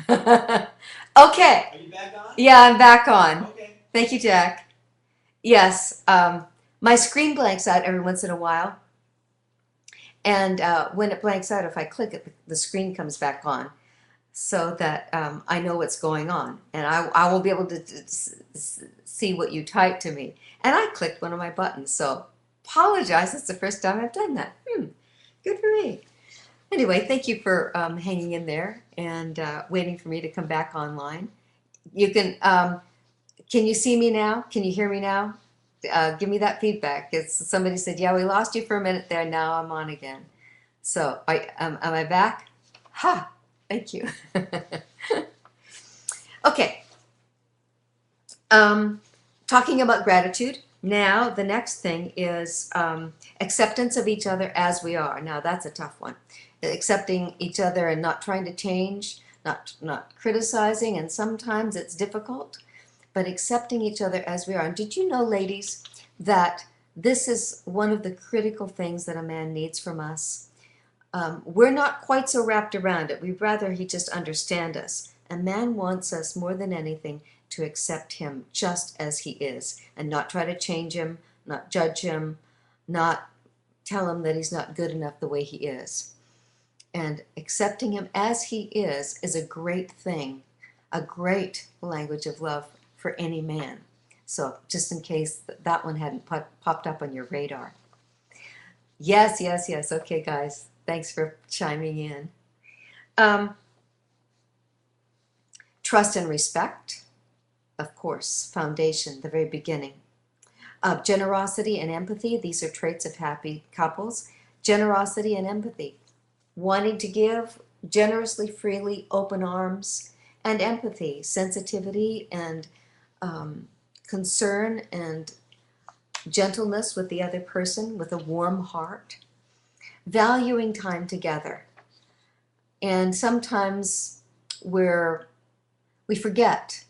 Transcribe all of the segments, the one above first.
Okay. Are you back on? Yeah, I'm back on. Okay. Thank you, Jack. Yes, my screen blanks out every once in a while, and when it blanks out, if I click it, the screen comes back on, so that I know what's going on, and I will be able to see what you type to me. And I clicked one of my buttons, so apologize. It's the first time I've done that. Good for me. Anyway, thank you for hanging in there and waiting for me to come back online. You can you see me now? Can you hear me now? Give me that feedback. It's somebody said, "Yeah, we lost you for a minute there. Now I'm on again." So, am I back? Ha! Thank you. Okay. Um, Talking about gratitude. Now, the next thing is acceptance of each other as we are. Now, that's a tough one. Accepting each other and not trying to change, not criticizing, and sometimes it's difficult, but accepting each other as we are. And did you know, ladies, that this is one of the critical things that a man needs from us? We're not quite so wrapped around it. We'd rather he just understand us. A man wants us more than anything to accept him just as he is and not try to change him, not judge him, not tell him that he's not good enough the way he is. And accepting him as he is a great thing, a great language of love for any man. So just in case that one hadn't popped up on your radar. Yes, yes, yes. Okay, guys. Thanks for chiming in. Um, Trust and respect, of course, foundation, the very beginning. Generosity and empathy, these are traits of happy couples. Generosity and empathy, wanting to give generously, freely, open arms, and empathy, sensitivity and concern and gentleness with the other person, with a warm heart. Valuing time together. And sometimes we forget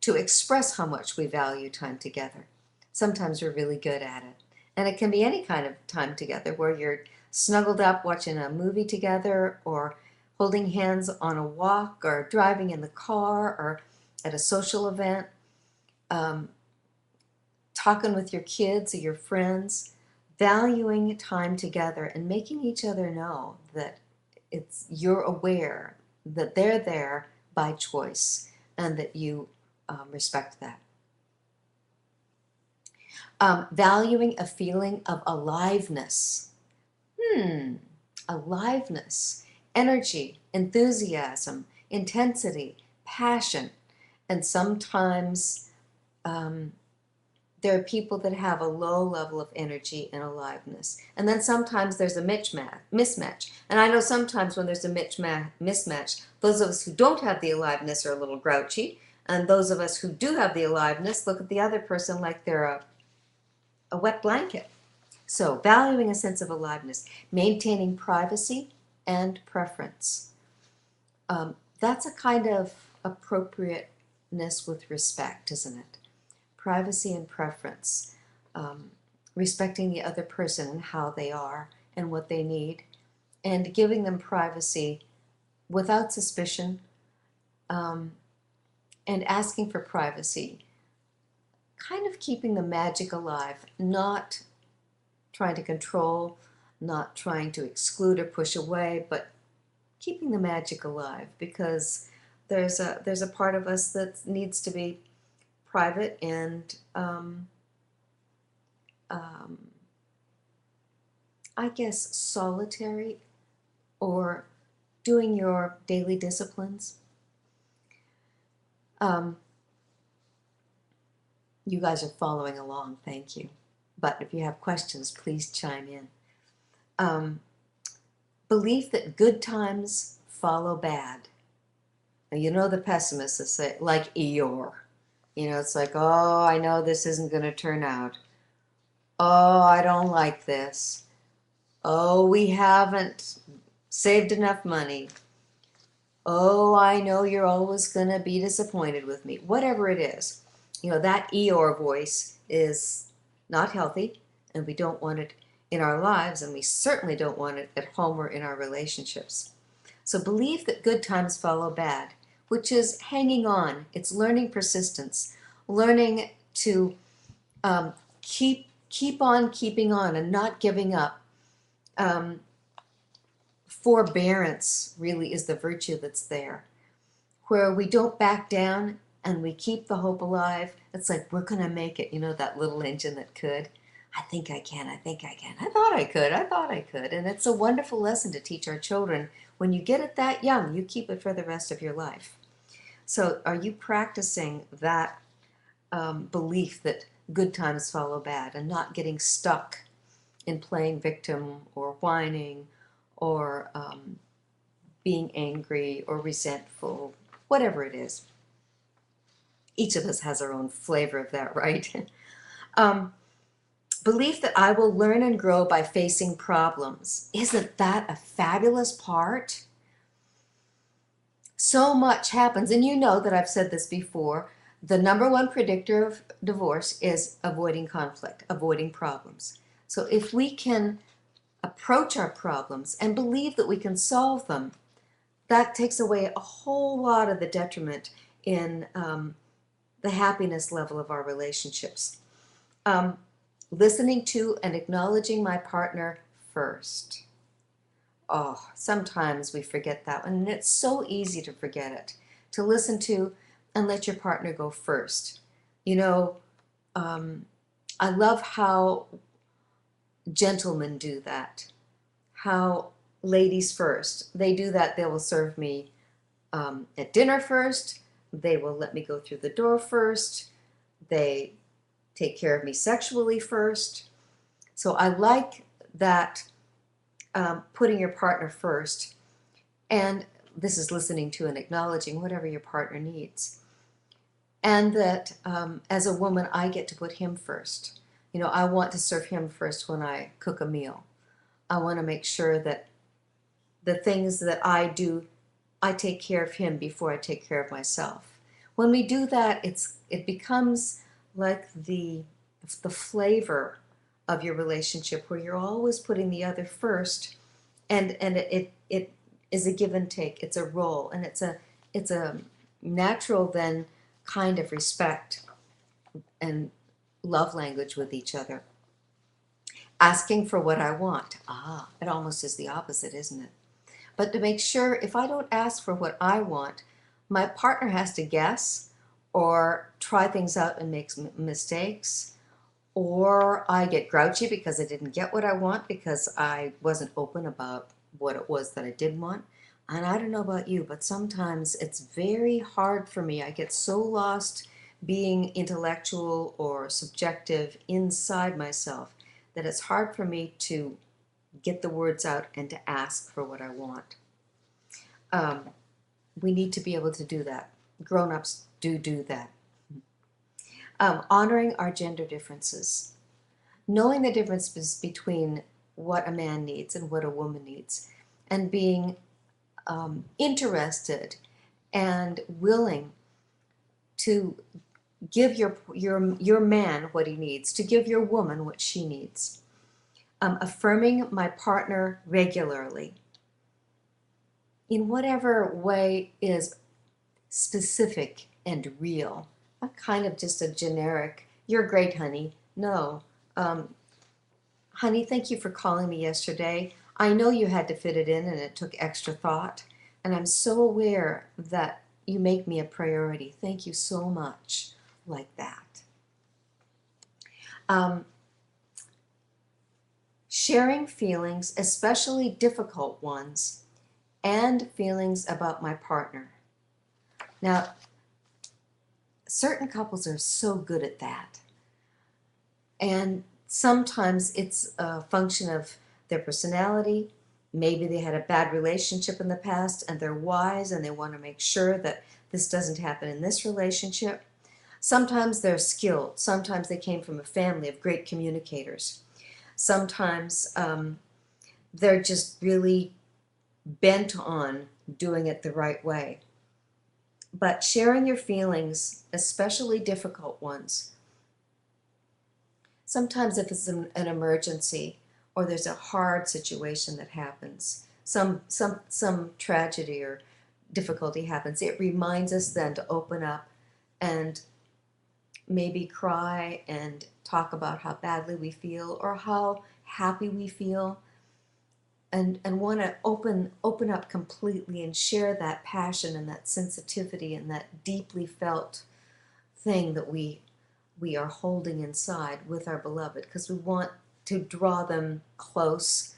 to express how much we value time together. Sometimes we're really good at it. And it can be any kind of time together where you're snuggled up watching a movie together or holding hands on a walk or driving in the car or at a social event, um, talking with your kids or your friends, valuing time together and making each other know that you're aware that they're there by choice and that you respect that. Valuing a feeling of aliveness. Aliveness, energy, enthusiasm, intensity, passion, and sometimes there are people that have a low level of energy and aliveness. And then sometimes there's a mismatch. And I know sometimes when there's a mismatch, those of us who don't have the aliveness are a little grouchy. And those of us who do have the aliveness look at the other person like they're a wet blanket. So valuing a sense of aliveness, maintaining privacy and preference. That's a kind of appropriateness with respect, isn't it? Privacy and preference, respecting the other person and how they are and what they need, and giving them privacy without suspicion, and asking for privacy, kind of keeping the magic alive, not trying to control, not trying to exclude or push away, but keeping the magic alive, because there's a part of us that needs to be private and I guess solitary, or doing your daily disciplines. You guys are following along, thank you. But if you have questions, please chime in. Belief that good times follow bad. Now, you know the pessimists that say, like Eeyore. It's like, oh, I know this isn't going to turn out. Oh, I don't like this. Oh, we haven't saved enough money. Oh, I know you're always going to be disappointed with me. Whatever it is, that Eeyore voice is not healthy, and we don't want it in our lives, and we certainly don't want it at home or in our relationships. So believe that good times follow bad, which is hanging on. It's learning persistence, learning to keep on keeping on and not giving up. Um, Forbearance really is the virtue that's there, where we don't back down and we keep the hope alive. It's like, we're going to make it. You know, that little engine that could. I think I can. I think I can. I thought I could. I thought I could. And it's a wonderful lesson to teach our children. When you get it that young, you keep it for the rest of your life. So are you practicing that belief that good times follow bad and not getting stuck in playing victim or whining or being angry or resentful, whatever it is? Each of us has our own flavor of that, right? Belief that I will learn and grow by facing problems. Isn't that a fabulous part? So much happens, and you know that I've said this before. The number one predictor of divorce is avoiding conflict, avoiding problems. So if we can approach our problems and believe that we can solve them, that takes away a whole lot of the detriment in the happiness level of our relationships. Listening to and acknowledging my partner first. Oh, sometimes we forget that one, and it's so easy to forget it. To listen to and let your partner go first. You know, I love how gentlemen do that, how ladies first. They do that. They will serve me at dinner first. They will let me go through the door first. They take care of me sexually first. So I like that, putting your partner first. And this is listening to and acknowledging whatever your partner needs. And that as a woman, I get to put him first. You know, I want to serve him first when I cook a meal. I want to make sure that the things that I do, I take care of him before I take care of myself. When we do that, it becomes like the flavor of your relationship, where you're always putting the other first, and it is a give and take. It's a role, and it's a natural then kind of respect and love language with each other. Asking for what I want. It almost is the opposite, isn't it? But to make sure, if I don't ask for what I want, my partner has to guess or try things out and make mistakes, or I get grouchy because I didn't get what I want because I wasn't open about what it was that I did want. And I don't know about you, but sometimes it's very hard for me. I get so lost being intellectual or subjective inside myself that it's hard for me to get the words out and to ask for what I want. We need to be able to do that. Grown-ups do that. Honoring our gender differences. Knowing the difference between what a man needs and what a woman needs. And being interested and willing to give your man what he needs, to give your woman what she needs. Affirming my partner regularly in whatever way is specific and real, not kind of just a generic, "You're great, honey." No. "Honey, thank you for calling me yesterday. I know you had to fit it in and it took extra thought, and I'm so aware that you make me a priority. Thank you so much." Like that. Sharing feelings, especially difficult ones, and feelings about my partner. Now, certain couples are so good at that. And sometimes it's a function of their personality. Maybe they had a bad relationship in the past and they're wise and they want to make sure that this doesn't happen in this relationship. Sometimes they're skilled. Sometimes they came from a family of great communicators. Sometimes they're just really bent on doing it the right way. But sharing your feelings, especially difficult ones, sometimes if it's an emergency or there's a hard situation that happens, some tragedy or difficulty happens, it reminds us then to open up and maybe cry and talk about how badly we feel or how happy we feel, and want to open up completely and share that passion and that sensitivity and that deeply felt thing that we are holding inside with our beloved, because we want to draw them close.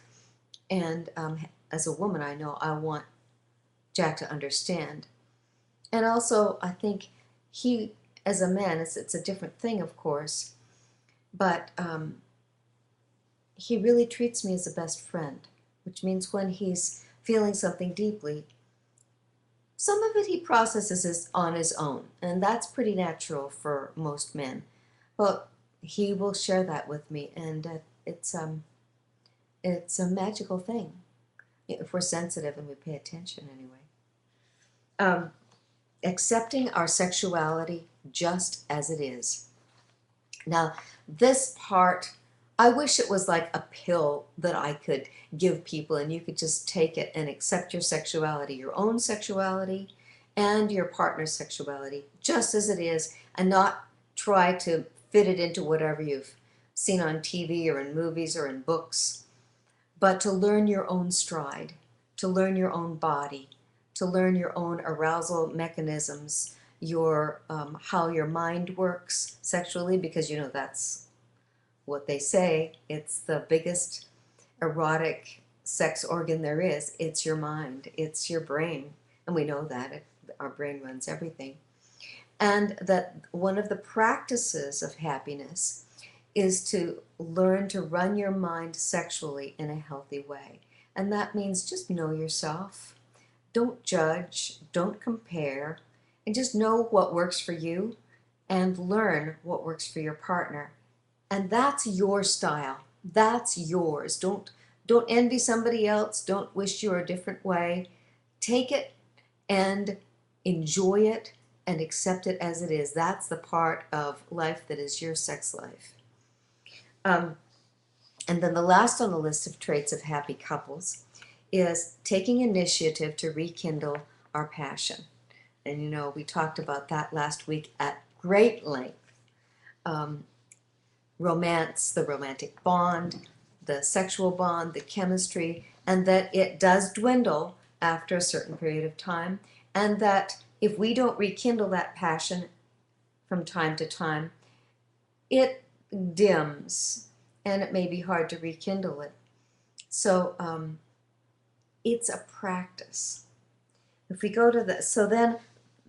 And as a woman, I know I want Jack to understand. And also, I think he, as a man, it's a different thing, of course, but he really treats me as a best friend, which means when he's feeling something deeply, some of it he processes on his own, and that's pretty natural for most men. But he will share that with me, and it's a magical thing if we're sensitive and we pay attention anyway. Accepting our sexuality just as it is. Now, this part, I wish it was like a pill that I could give people and you could just take it and accept your sexuality, your own sexuality and your partner's sexuality, just as it is, and not try to fit it into whatever you've seen on TV or in movies or in books, but to learn your own stride, to learn your own body, to learn your own arousal mechanisms, your how your mind works sexually, because you know that's what they say. It's the biggest erotic sex organ there is. It's your mind. It's your brain. And we know that. Our brain runs everything. And that one of the practices of happiness is to learn to run your mind sexually in a healthy way. And that means just know yourself. Don't judge. Don't compare. And just know what works for you and learn what works for your partner. And that's your style. That's yours. Don't envy somebody else. Don't wish you were a different way. Take it and enjoy it and accept it as it is. That's the part of life that is your sex life. And then the last on the list of traits of happy couples is taking initiative to rekindle our passion. And you know, we talked about that last week at great length. Romance, the romantic bond, the sexual bond, the chemistry, and that it does dwindle after a certain period of time, and that if we don't rekindle that passion from time to time, it dims, and it may be hard to rekindle it. So it's a practice. If we go to so then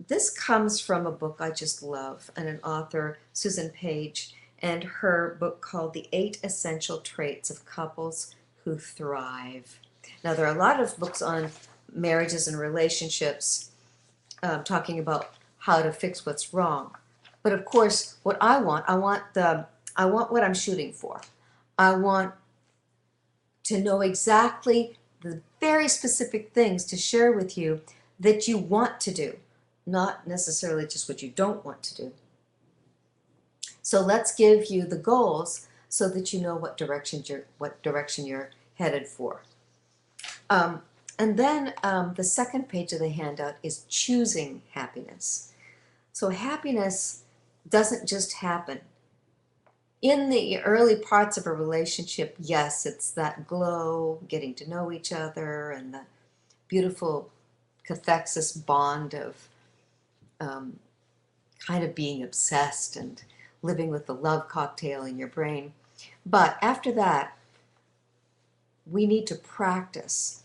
this comes from a book I just love, and an author, Susan Page, and her book called The 8 Essential Traits of Couples Who Thrive. Now, there are a lot of books on marriages and relationships talking about how to fix what's wrong. But of course, what I want what I'm shooting for. I want to know exactly the very specific things to share with you that you want to do, not necessarily just what you don't want to do. So let's give you the goals so that you know what direction you're headed for. And then the second page of the handout is choosing happiness. So happiness doesn't just happen. In the early parts of a relationship, yes, it's that glow, getting to know each other, and the beautiful cathexis bond of kind of being obsessed and living with the love cocktail in your brain. But after that, we need to practice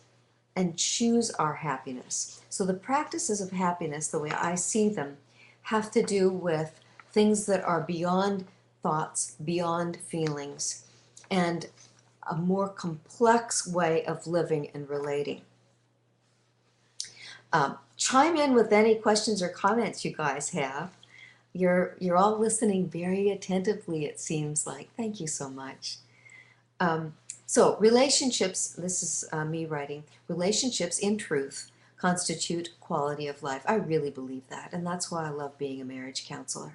and choose our happiness. So the practices of happiness, the way I see them, have to do with things that are beyond thoughts, beyond feelings, and a more complex way of living and relating. Chime in with any questions or comments you guys have. You're all listening very attentively, it seems like. Thank you so much. So relationships, this is me writing, relationships in truth constitute quality of life. I really believe that, and that's why I love being a marriage counselor.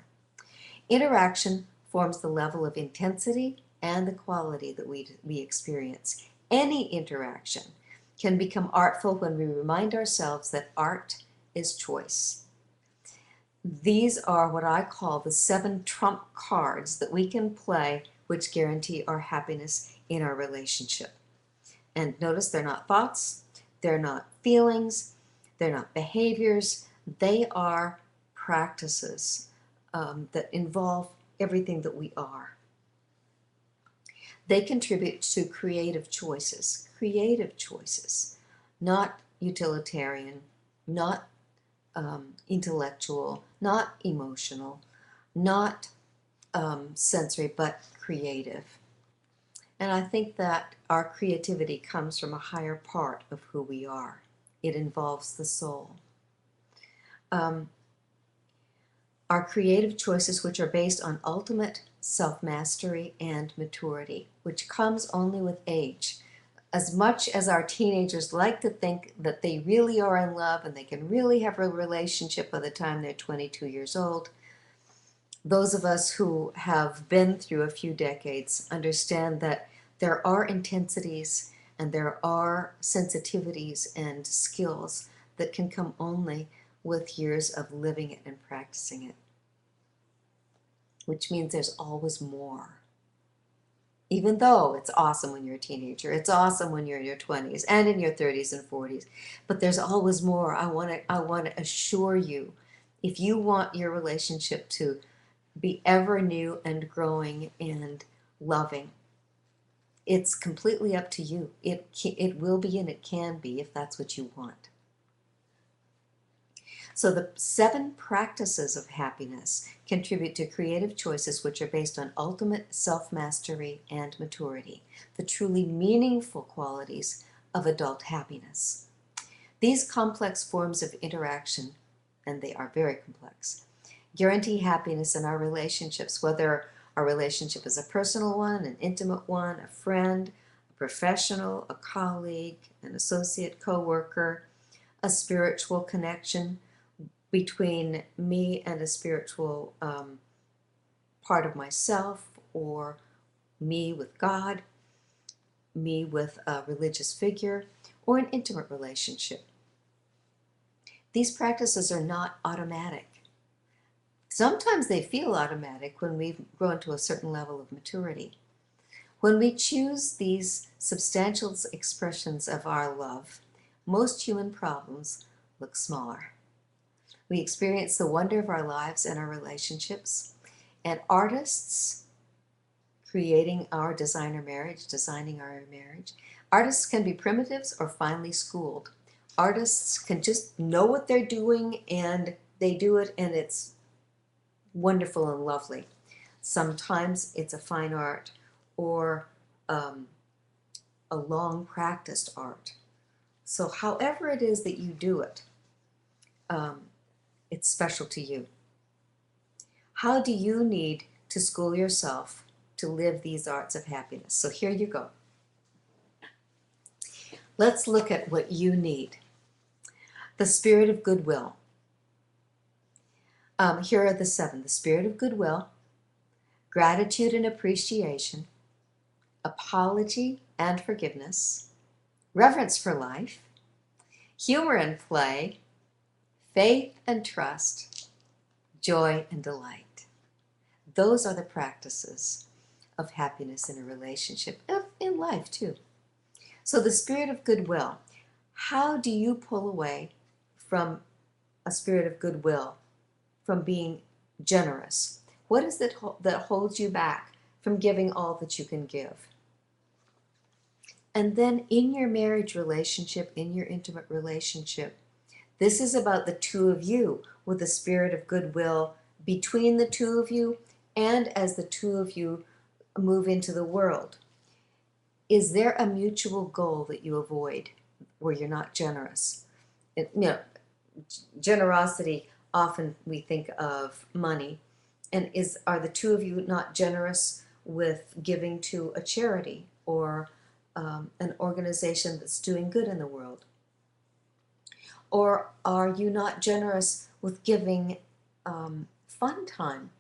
Interaction forms the level of intensity and the quality that we experience. Any interaction can become artful when we remind ourselves that art is choice. These are what I call the 7 trump cards that we can play which guarantee our happiness in our relationship. And notice they're not thoughts, they're not feelings, they're not behaviors, they are practices that involve everything that we are. They contribute to creative choices, not utilitarian, not intellectual, not emotional, not sensory, but creative. And I think that our creativity comes from a higher part of who we are. It involves the soul. Our creative choices, which are based on ultimate self-mastery and maturity, which comes only with age. As much as our teenagers like to think that they really are in love and they can really have a relationship by the time they're 22 years old, those of us who have been through a few decades understand that there are intensities and there are sensitivities and skills that can come only with years of living it and practicing it, which means there's always more. Even though it's awesome when you're a teenager, it's awesome when you're in your 20s and in your 30s and 40s, but there's always more. I want to assure you, if you want your relationship to be ever new and growing and loving, it's completely up to you. It will be and it can be if that's what you want. So the 7 practices of happiness contribute to creative choices which are based on ultimate self-mastery and maturity, the truly meaningful qualities of adult happiness. These complex forms of interaction, and they are very complex, guarantee happiness in our relationships, whether our relationship is a personal one, an intimate one, a friend, a professional, a colleague, an associate, co-worker, a spiritual connection between me and a spiritual part of myself, or me with God, me with a religious figure, or an intimate relationship. These practices are not automatic. Sometimes they feel automatic when we've grown to a certain level of maturity. When we choose these substantial expressions of our love, most human problems look smaller. We experience the wonder of our lives and our relationships, and artists creating our designing our marriage. Artists can be primitives or finely schooled. Artists can just know what they're doing and they do it, and it's wonderful and lovely. Sometimes it's a fine art or a long practiced art. So however it is that you do it, it's special to you. How do you need to school yourself to live these arts of happiness? So here you go. Let's look at what you need. The spirit of goodwill. Here are the 7. The spirit of goodwill, gratitude and appreciation, apology and forgiveness, reverence for life, humor and play, faith and trust, joy and delight. Those are the practices of happiness in a relationship, in life too. So the spirit of goodwill. How do you pull away from a spirit of goodwill, from being generous? What is it that holds you back from giving all that you can give? And then in your marriage relationship, in your intimate relationship, this is about the two of you with a spirit of goodwill between the two of you and as the two of you move into the world. Is there a mutual goal that you avoid where you're not generous? Generosity, often we think of money. And are the two of you not generous with giving to a charity or an organization that's doing good in the world? Or are you not generous with giving fun time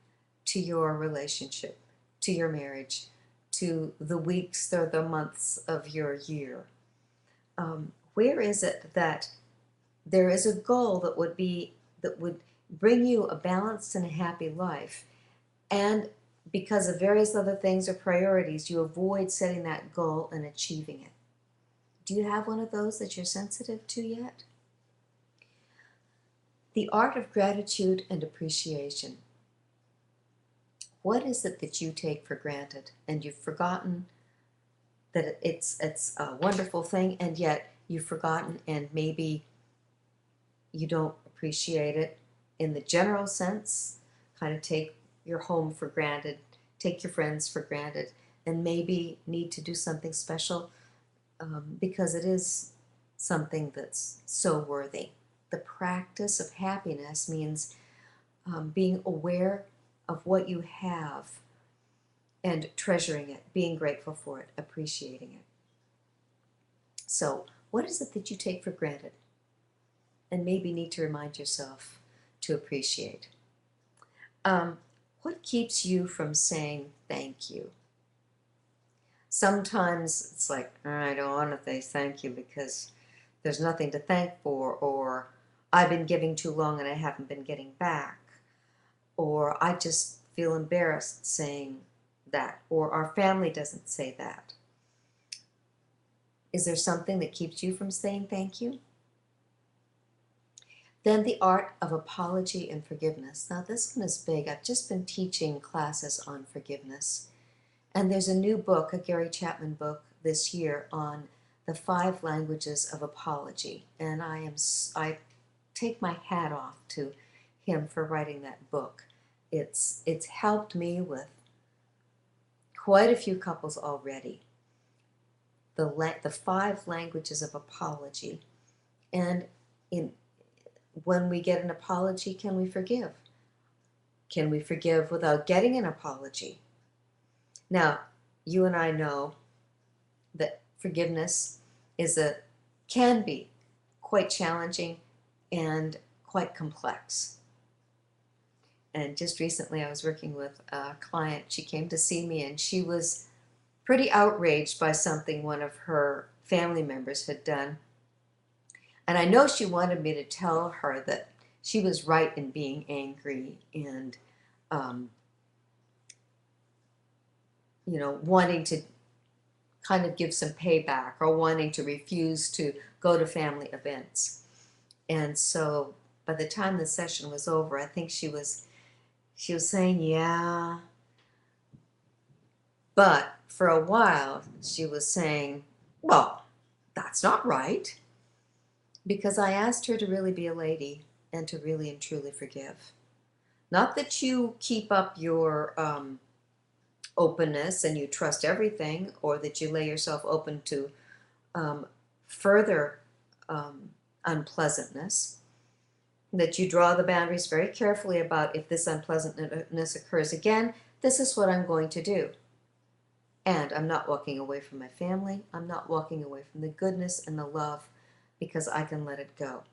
to your relationship, to your marriage, to the weeks or the months of your year, Where is it that there is a goal that would bring you a balanced and a happy life, and because of various other things or priorities, you avoid setting that goal and achieving it? Do you have one of those that you're sensitive to yet? The art of gratitude and appreciation. What is it that you take for granted and you've forgotten that it's a wonderful thing, and yet you've forgotten, and maybe you don't appreciate it in the general sense? Kind of take your home for granted, take your friends for granted, and maybe need to do something special because it is something that's so worthy. The practice of happiness means being aware of what you have and treasuring it, being grateful for it, appreciating it. So, what is it that you take for granted and maybe need to remind yourself to appreciate? What keeps you from saying thank you? Sometimes it's like, I don't want to say thank you because there's nothing to thank for, or I've been giving too long and I haven't been getting back, or I just feel embarrassed saying that, or our family doesn't say that. Is there something that keeps you from saying thank you? Then the art of apology and forgiveness. Now this one is big. I've just been teaching classes on forgiveness. And there's a new book, a Gary Chapman book this year, on the 5 languages of apology. And I take my hat off to him for writing that book. It's helped me with quite a few couples already. The 5 languages of apology. And when we get an apology, can we forgive? Can we forgive without getting an apology? Now, you and I know that forgiveness can be quite challenging and quite complex. And just recently I was working with a client. She came to see me and she was pretty outraged by something one of her family members had done. And I know she wanted me to tell her that she was right in being angry and wanting to kind of give some payback, or wanting to refuse to go to family events. And so by the time the session was over, I think she was saying, yeah. But for a while, she was saying, well, that's not right. Because I asked her to really be a lady and to really and truly forgive. Not that you keep up your openness and you trust everything, or that you lay yourself open to further unpleasantness, that you draw the boundaries very carefully about, if this unpleasantness occurs again, this is what I'm going to do. And I'm not walking away from my family. I'm not walking away from the goodness and the love, because I can let it go.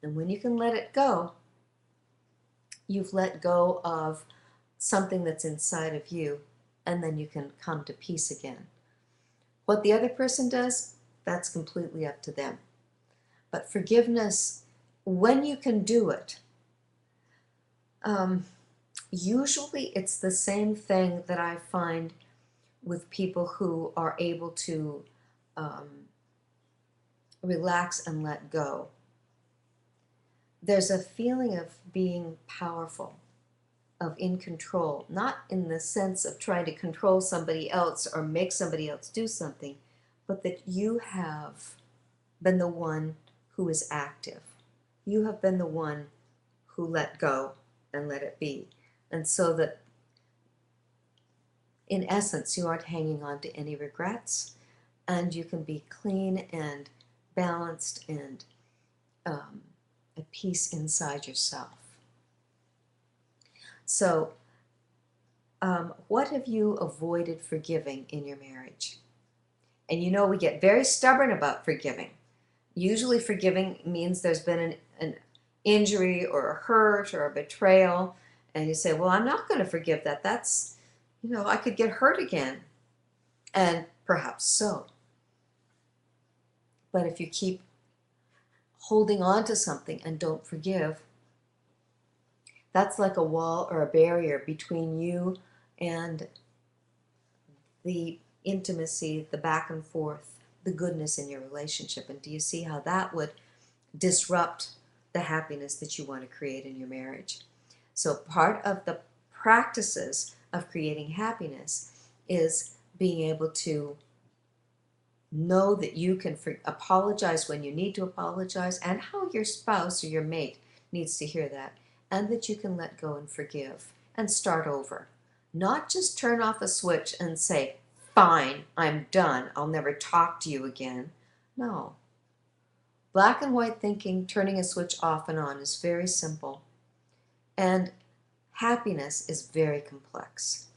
And when you can let it go, you've let go of something that's inside of you, and then you can come to peace again. What the other person does, that's completely up to them. But forgiveness, when you can do it, usually it's the same thing that I find with people who are able to relax and let go. There's a feeling of being powerful, of in control, not in the sense of trying to control somebody else or make somebody else do something, but that you have been the one who is active. You have been the one who let go and let it be. And so that, in essence, you aren't hanging on to any regrets, and you can be clean and balanced and at peace inside yourself. So, what have you avoided forgiving in your marriage? And we get very stubborn about forgiving. Usually forgiving means there's been an injury or a hurt or a betrayal, and you say, well, I'm not going to forgive that. That's, I could get hurt again. And perhaps so. But if you keep holding on to something and don't forgive, that's like a wall or a barrier between you and the intimacy, the back and forth, the goodness in your relationship. And do you see how that would disrupt the happiness that you want to create in your marriage? So part of the practices of creating happiness is being able to know that you can apologize when you need to apologize, and how your spouse or your mate needs to hear that, and that you can let go and forgive and start over. Not just turn off a switch and say, fine, I'm done, I'll never talk to you again. No. Black and white thinking, turning a switch off and on, is very simple. And happiness is very complex,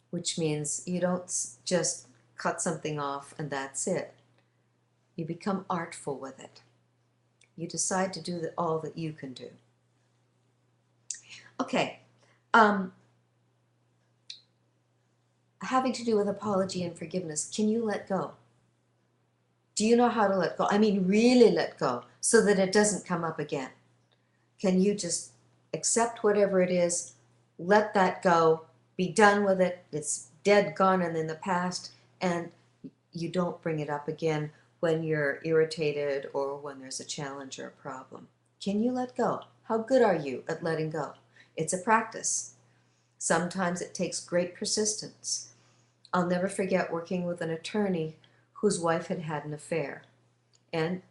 which means you don't just cut something off and that's it. You become artful with it. You decide to do all that you can do. Okay. Having to do with apology and forgiveness, can you let go? Do you know how to let go? I mean, really let go, so that it doesn't come up again. Can you just accept whatever it is, let that go, be done with it, it's dead, gone, and in the past, and you don't bring it up again when you're irritated or when there's a challenge or a problem? Can you let go? How good are you at letting go? It's a practice. Sometimes it takes great persistence. I'll never forget working with an attorney whose wife had had an affair. And,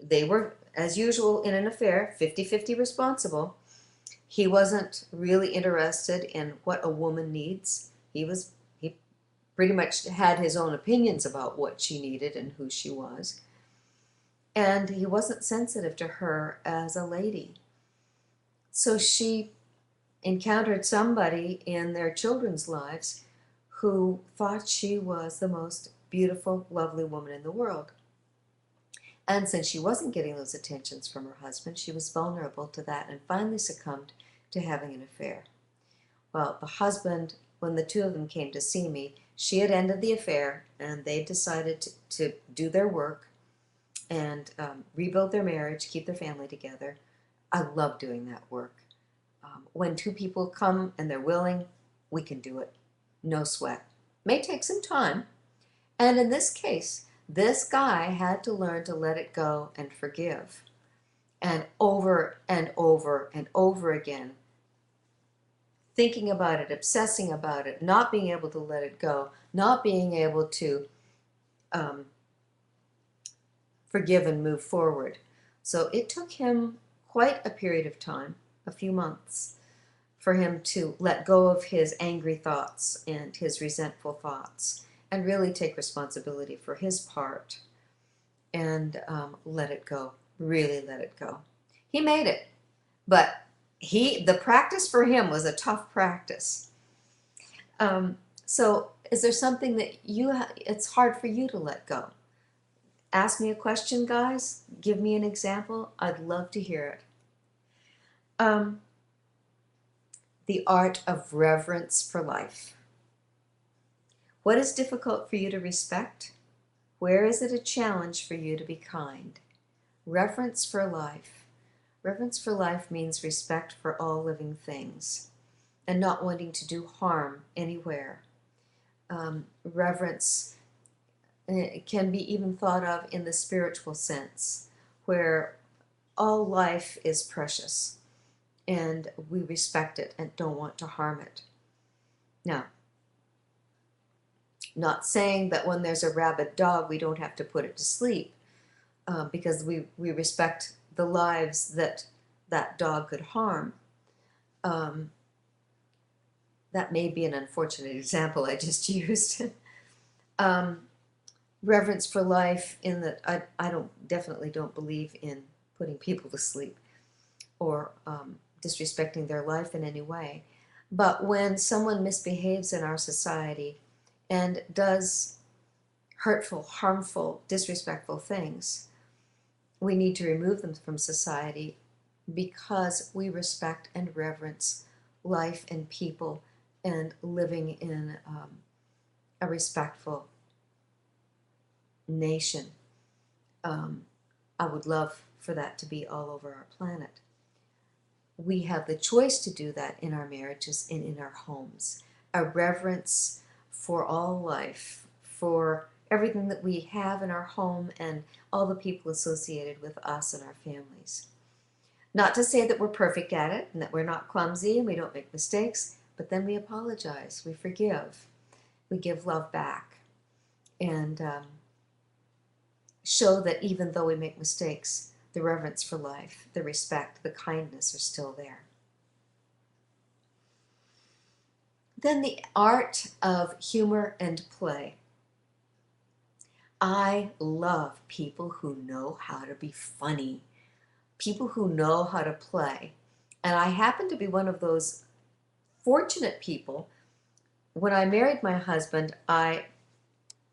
they were, as usual in an affair, 50-50 responsible. He wasn't really interested in what a woman needs. He pretty much had his own opinions about what she needed and who she was. And he wasn't sensitive to her as a lady. So she encountered somebody in their children's lives who thought she was the most beautiful, lovely woman in the world. And since she wasn't getting those attentions from her husband, she was vulnerable to that and finally succumbed to having an affair. Well, the husband, when the two of them came to see me, she had ended the affair and they decided to do their work and rebuild their marriage, keep their family together. I love doing that work. When two people come and they're willing, we can do it. No sweat. May take some time. And in this case, this guy had to learn to let it go and forgive. And over and over and over again, thinking about it, obsessing about it, not being able to let it go, not being able to forgive and move forward. So it took him quite a period of time, a few months, for him to let go of his angry thoughts and his resentful thoughts and really take responsibility for his part and let it go, really let it go. He made it, but the practice for him was a tough practice. So is there something that it's hard for you to let go? Ask me a question, guys. Give me an example. I'd love to hear it. The art of reverence for life. What is difficult for you to respect? Where is it a challenge for you to be kind? Reverence for life. Reverence for life means respect for all living things and not wanting to do harm anywhere. Reverence can be even thought of in the spiritual sense, where all life is precious and we respect it and don't want to harm it. Now, not saying that when there's a rabid dog we don't have to put it to sleep, because we respect the lives that dog could harm. That may be an unfortunate example I just used. Reverence for life in that I definitely don't believe in putting people to sleep or disrespecting their life in any way. But when someone misbehaves in our society and does hurtful, harmful, disrespectful things, we need to remove them from society because we respect and reverence life and people and living in a respectful nation. I would love for that to be all over our planet. We have the choice to do that in our marriages and in our homes. A reverence for all life, for everything that we have in our home and all the people associated with us and our families. Not to say that we're perfect at it and that we're not clumsy and we don't make mistakes, but then we apologize, we forgive, we give love back, and show that even though we make mistakes, the reverence for life, the respect, the kindness are still there. Then the art of humor and play. I love people who know how to be funny, people who know how to play. And I happen to be one of those fortunate people. When I married my husband, I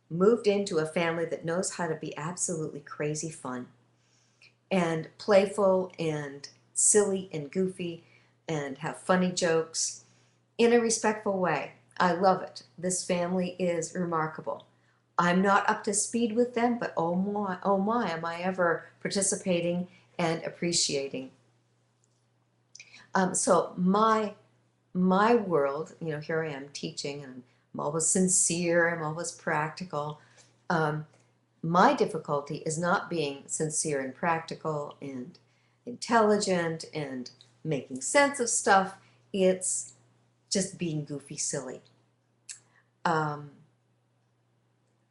moved into a family that knows how to be absolutely crazy fun and playful and silly and goofy and have funny jokes in a respectful way. I love it. This family is remarkable. I'm not up to speed with them, but oh my, am I ever participating and appreciating. So my world, here I am teaching, and I'm always sincere, I'm always practical. My difficulty is not being sincere and practical and intelligent and making sense of stuff. It's just being goofy silly.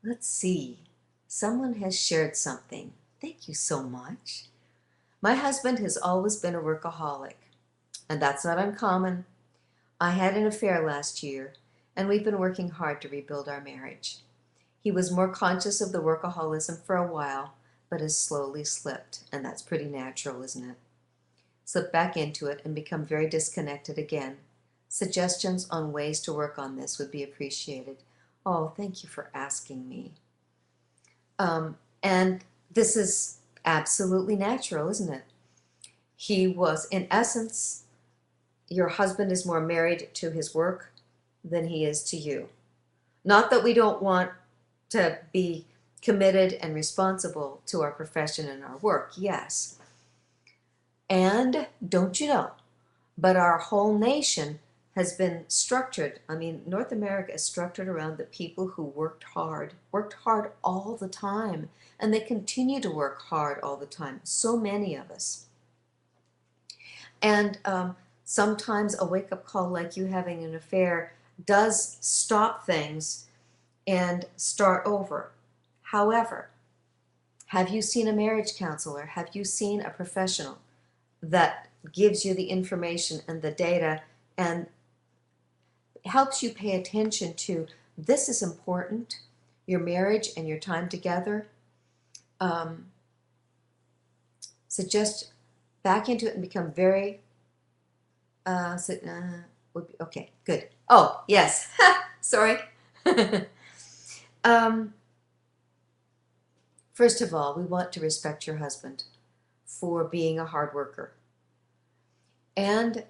Let's see. Someone has shared something. Thank you so much. My husband has always been a workaholic, and that's not uncommon. I had an affair last year, and we've been working hard to rebuild our marriage. He was more conscious of the workaholism for a while, but has slowly slipped, and that's pretty natural, isn't it? Slip back into it and become very disconnected again. Suggestions on ways to work on this would be appreciated. Oh, thank you for asking me. And this is absolutely natural, isn't it? He was, in essence, your husband is more married to his work than he is to you. Not that we don't want to be committed and responsible to our profession and our work, yes. And don't you know, but our whole nation has been structured. North America is structured around the people who worked hard all the time, and they continue to work hard all the time. So many of us. And sometimes a wake-up call like you having an affair does stop things and start over. However, have you seen a marriage counselor? Have you seen a professional that gives you the information and the data and helps you pay attention to this is important, your marriage and your time together? Suggest back into it and become very, okay, good. Oh, yes, sorry. First of all, we want to respect your husband for being a hard worker. And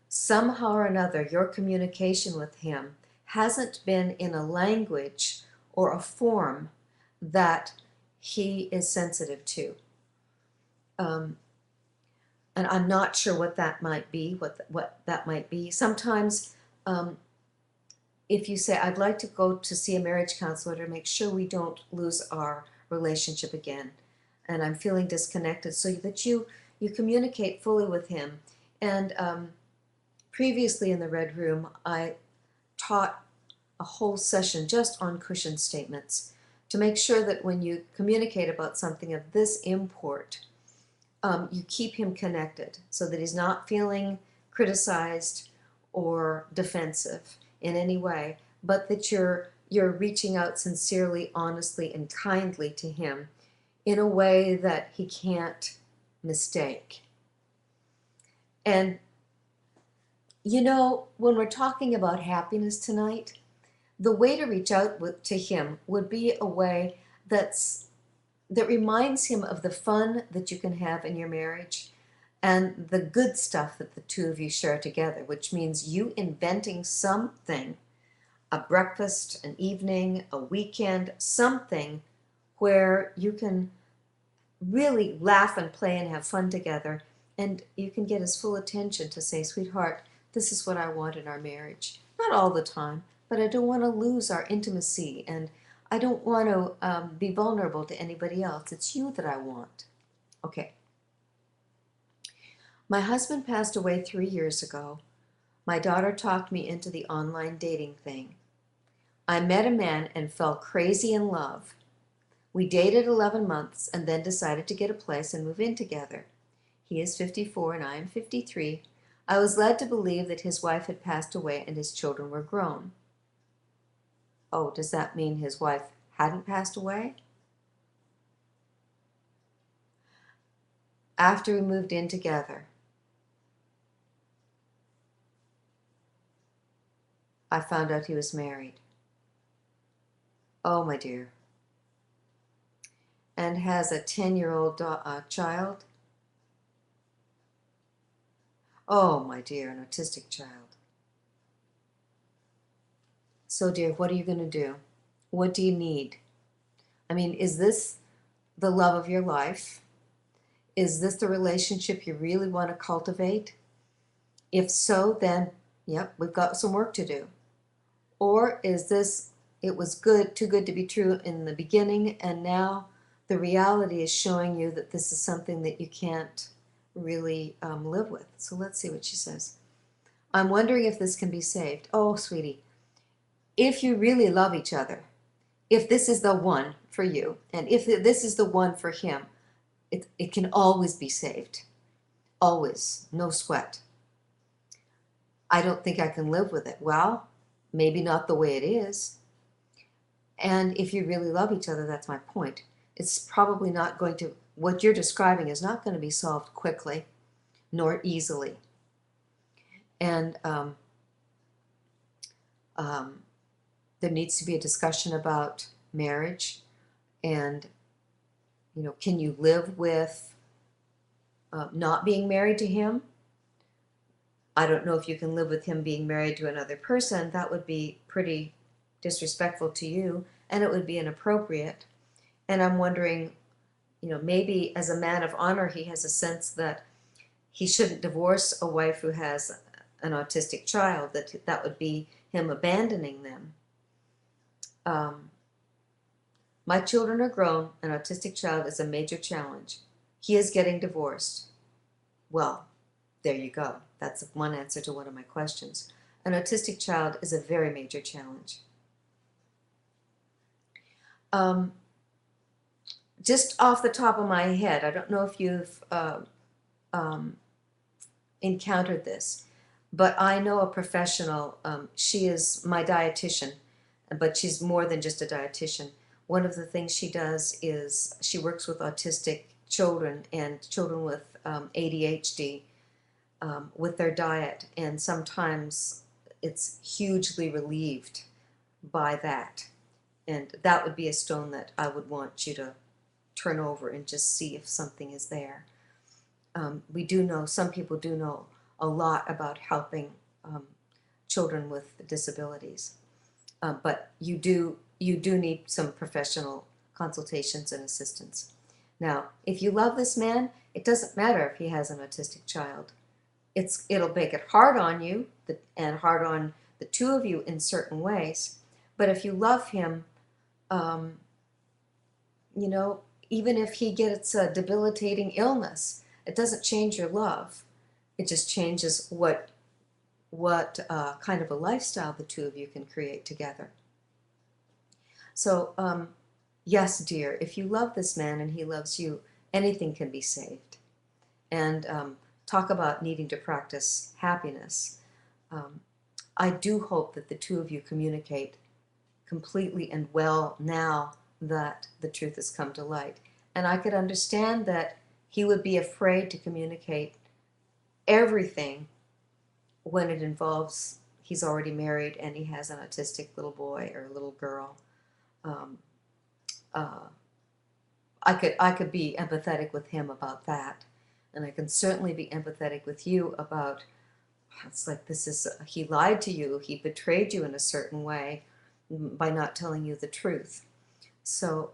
somehow or another, your communication with him hasn't been in a language or a form that he is sensitive to. And I'm not sure what that might be, what that might be. Sometimes if you say, I'd like to go to see a marriage counselor to make sure we don't lose our relationship again, and I'm feeling disconnected, so that you communicate fully with him. And previously in the Red Room, I taught a whole session just on cushion statements to make sure that when you communicate about something of this import, you keep him connected so that he's not feeling criticized or defensive in any way, but that you're reaching out sincerely, honestly, and kindly to him in a way that he can't mistake. And when we're talking about happiness tonight, the way to reach out to him would be a way that reminds him of the fun that you can have in your marriage and the good stuff that the two of you share together, which means you inventing something, a breakfast, an evening, a weekend, something where you can really laugh and play and have fun together. And you can get his full attention to say, sweetheart, this is what I want in our marriage. Not all the time, but I don't want to lose our intimacy, and I don't want to be vulnerable to anybody else. It's you that I want. Okay. My husband passed away 3 years ago. My daughter talked me into the online dating thing. I met a man and fell crazy in love. We dated 11 months and then decided to get a place and move in together. He is 54 and I am 53. I was led to believe that his wife had passed away and his children were grown. Oh, does that mean his wife hadn't passed away? After we moved in together, I found out he was married. Oh, my dear. And has a 10-year-old child. Oh, my dear, an autistic child. So, dear, what are you going to do? What do you need? I mean, is this the love of your life? Is this the relationship you really want to cultivate? If so, then, yep, we've got some work to do. Or is this, it was good, too good to be true in the beginning, and now the reality is showing you that this is something that you can't really live with. So let's see what she says. I'm wondering if this can be saved. Oh, sweetie, if you really love each other, if this is the one for you, and if this is the one for him, it can always be saved. Always. No sweat. I don't think I can live with it. Well, maybe not the way it is. And if you really love each other, that's my point. It's probably not going to, what you're describing is not going to be solved quickly, nor easily. And there needs to be a discussion about marriage and, you know, can you live with not being married to him? I don't know if you can live with him being married to another person. That would be pretty disrespectful to you, and it would be inappropriate. And I'm wondering, you know, maybe as a man of honor, he has a sense that he shouldn't divorce a wife who has an autistic child, that would be him abandoning them. My children are grown. An autistic child is a major challenge. He is getting divorced. Well, there you go. That's one answer to one of my questions. An autistic child is a very major challenge. Just off the top of my head, I don't know if you've encountered this, but I know a professional. She is my dietitian, but she's more than just a dietitian. One of the things she does is she works with autistic children and children with ADHD with their diet, and sometimes it's hugely relieved by that. And that would be a stone that I would want you to turn over and just see if something is there. We do know, some people do know a lot about helping children with disabilities, but you do need some professional consultations and assistance. Now, if you love this man, it doesn't matter if he has an autistic child. It'll make it hard on you and hard on the two of you in certain ways. But if you love him, you know, even if he gets a debilitating illness, it doesn't change your love. It just changes what kind of a lifestyle the two of you can create together. So, yes, dear, if you love this man and he loves you, anything can be saved. And talk about needing to practice happiness. I do hope that the two of you communicate completely and well now that the truth has come to light. And I could understand that he would be afraid to communicate everything when it involves he's already married and he has an autistic little boy or a little girl. I could be empathetic with him about that, and I can certainly be empathetic with you about, it's like he lied to you, he betrayed you in a certain way by not telling you the truth. So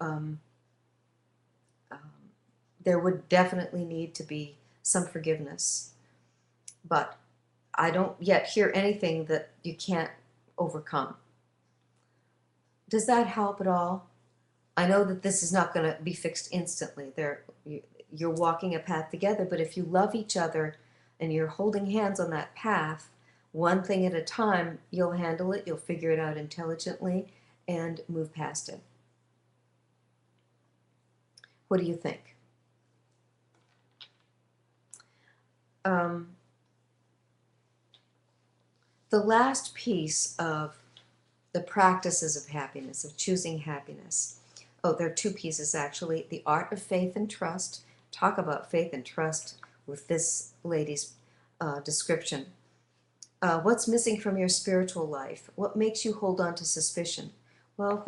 there would definitely need to be some forgiveness. But I don't yet hear anything that you can't overcome. Does that help at all? I know that this is not going to be fixed instantly. You're walking a path together, but if you love each other and you're holding hands on that path, one thing at a time, you'll handle it, you'll figure it out intelligently, and move past it. What do you think? The last piece of the practices of happiness, of choosing happiness. Oh, there are two pieces actually. The art of faith and trust. Talk about faith and trust with this lady's description. What's missing from your spiritual life? What makes you hold on to suspicion? Well,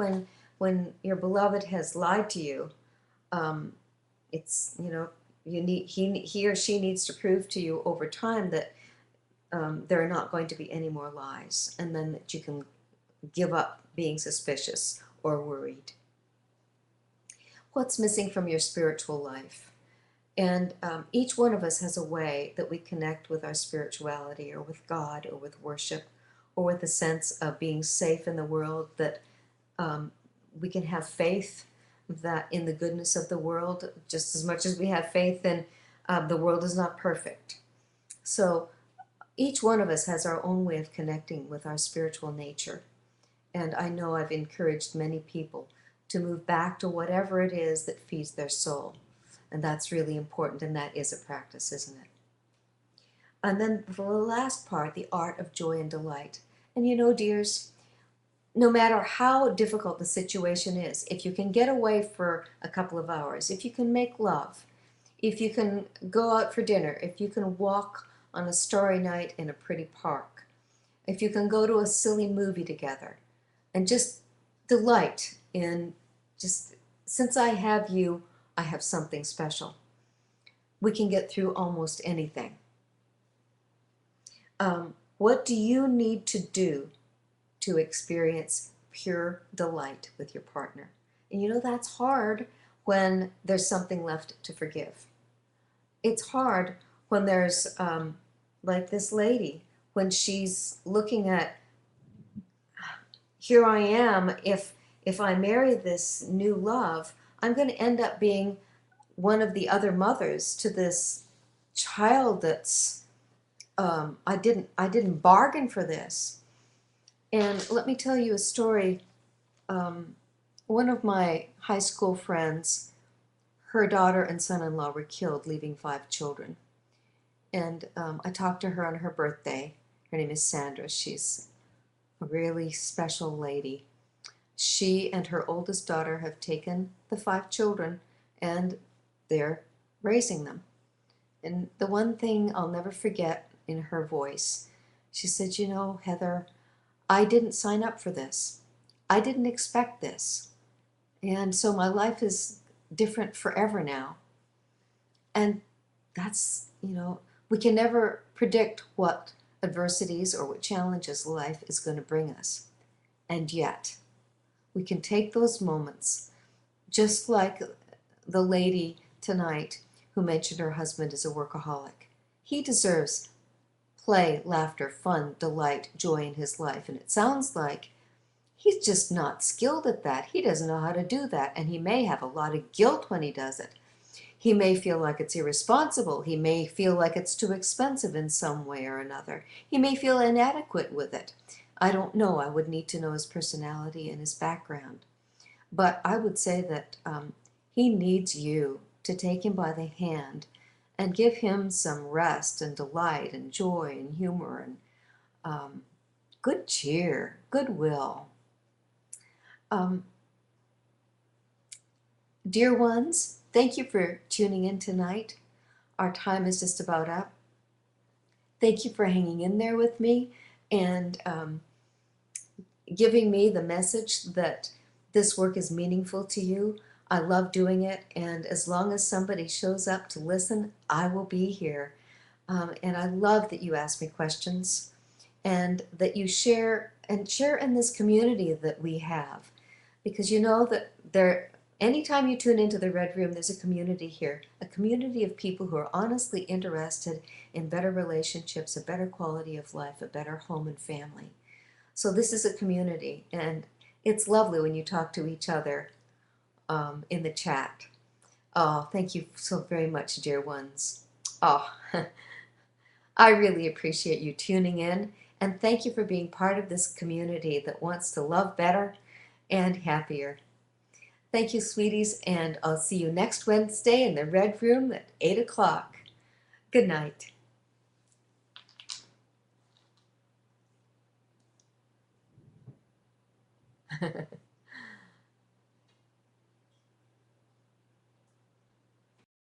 when your beloved has lied to you, it's, you know, he or she needs to prove to you over time that there are not going to be any more lies, and then that you can give up being suspicious or worried. What's missing from your spiritual life? And each one of us has a way that we connect with our spirituality, or with God, or with worship, or with a sense of being safe in the world, that we can have faith that in the goodness of the world, just as much as we have faith in the world is not perfect. So each one of us has our own way of connecting with our spiritual nature. And I know I've encouraged many people to move back to whatever it is that feeds their soul. And that's really important, and that is a practice, isn't it? And then the last part, the art of joy and delight. And you know, dears, no matter how difficult the situation is, if you can get away for a couple of hours, if you can make love, if you can go out for dinner, if you can walk on a starry night in a pretty park, if you can go to a silly movie together, and just delight in just, since I have you, I have something special. We can get through almost anything. What do you need to do to experience pure delight with your partner? And you know, that's hard when there's something left to forgive. It's hard when there's, like this lady, when she's looking at, here I am, if I marry this new love, I'm going to end up being one of the other mothers to this child that's, I didn't bargain for this. And let me tell you a story. One of my high school friends, her daughter and son-in-law were killed, leaving 5 children. And I talked to her on her birthday. Her name is Sandra. She's a really special lady. She and her oldest daughter have taken the 5 children, and they're raising them. And the one thing I'll never forget in her voice, she said, you know, Heather, I didn't sign up for this. I didn't expect this. And so my life is different forever now. And that's, you know, we can never predict what adversities or what challenges life is going to bring us. And yet, we can take those moments, just like the lady tonight who mentioned her husband is a workaholic. He deserves play, laughter, fun, delight, joy in his life. And it sounds like he's just not skilled at that. He doesn't know how to do that. And he may have a lot of guilt when he does it. He may feel like it's irresponsible. He may feel like it's too expensive in some way or another. He may feel inadequate with it. I don't know. I would need to know his personality and his background. But I would say that he needs you to take him by the hand and give him some rest and delight and joy and humor and good cheer, goodwill. Dear ones, thank you for tuning in tonight. Our time is just about up. Thank you for hanging in there with me and giving me the message that this work is meaningful to you. I love doing it, and as long as somebody shows up to listen, I will be here. And I love that you ask me questions and that you share in this community that we have, because you know that Anytime you tune into the Red Room, there's a community here, a community of people who are honestly interested in better relationships, a better quality of life, a better home and family. So this is a community, and it's lovely when you talk to each other in the chat. Oh, thank you so very much, dear ones. Oh, I really appreciate you tuning in, and thank you for being part of this community that wants to love better and happier. Thank you, sweeties, and I'll see you next Wednesday in the Red Room at 8 o'clock. Good night.